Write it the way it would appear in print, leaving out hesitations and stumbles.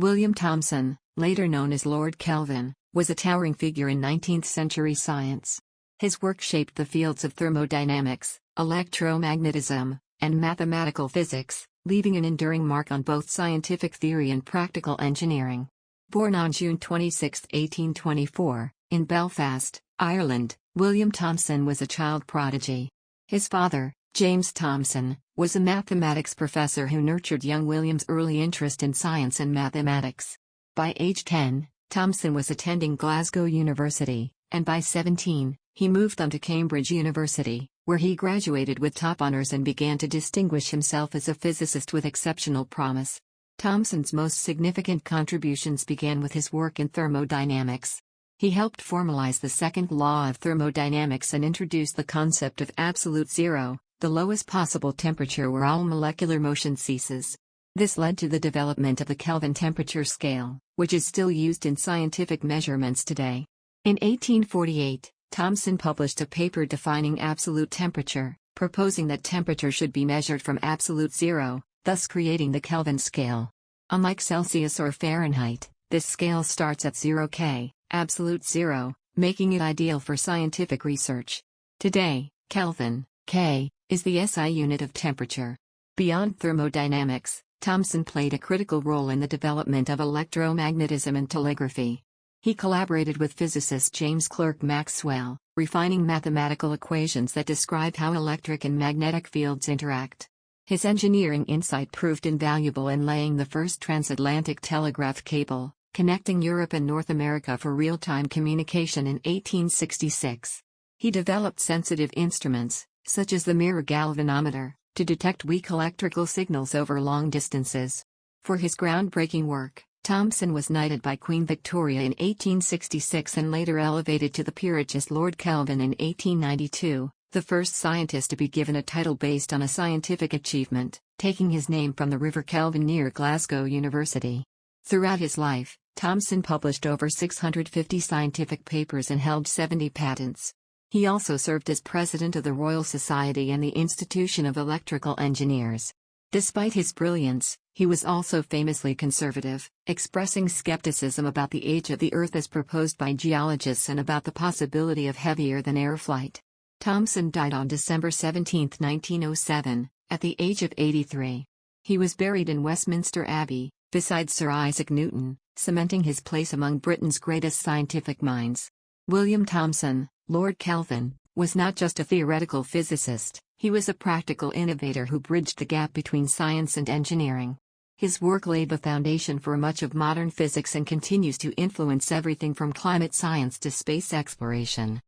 William Thomson, later known as Lord Kelvin, was a towering figure in 19th-century science. His work shaped the fields of thermodynamics, electromagnetism, and mathematical physics, leaving an enduring mark on both scientific theory and practical engineering. Born on June 26, 1824, in Belfast, Ireland, William Thomson was a child prodigy. His father, James Thomson, was a mathematics professor who nurtured young William's early interest in science and mathematics. By age 10, Thomson was attending Glasgow University, and by 17, he moved on to Cambridge University, where he graduated with top honors and began to distinguish himself as a physicist with exceptional promise. Thomson's most significant contributions began with his work in thermodynamics. He helped formalize the second law of thermodynamics and introduced the concept of absolute zero, the lowest possible temperature where all molecular motion ceases. This led to the development of the Kelvin temperature scale, which is still used in scientific measurements today. In 1848, Thomson published a paper defining absolute temperature, proposing that temperature should be measured from absolute zero, thus creating the Kelvin scale. Unlike Celsius or Fahrenheit, this scale starts at 0 K, absolute zero, making it ideal for scientific research. Today, Kelvin, K, is the SI unit of temperature. Beyond thermodynamics, Thomson played a critical role in the development of electromagnetism and telegraphy. He collaborated with physicist James Clerk Maxwell, refining mathematical equations that describe how electric and magnetic fields interact. His engineering insight proved invaluable in laying the first transatlantic telegraph cable, connecting Europe and North America for real-time communication in 1866. He developed sensitive instruments, such as the mirror galvanometer, to detect weak electrical signals over long distances. For his groundbreaking work, Thomson was knighted by Queen Victoria in 1866 and later elevated to the peerage as Lord Kelvin in 1892, the first scientist to be given a title based on a scientific achievement, taking his name from the River Kelvin near Glasgow University. Throughout his life, Thomson published over 650 scientific papers and held 70 patents. He also served as president of the Royal Society and the Institution of Electrical Engineers. Despite his brilliance, he was also famously conservative, expressing skepticism about the age of the Earth as proposed by geologists and about the possibility of heavier-than-air flight. Thomson died on December 17, 1907, at the age of 83. He was buried in Westminster Abbey, beside Sir Isaac Newton, cementing his place among Britain's greatest scientific minds. William Thomson, Lord Kelvin, was not just a theoretical physicist, he was a practical innovator who bridged the gap between science and engineering. His work laid the foundation for much of modern physics and continues to influence everything from climate science to space exploration.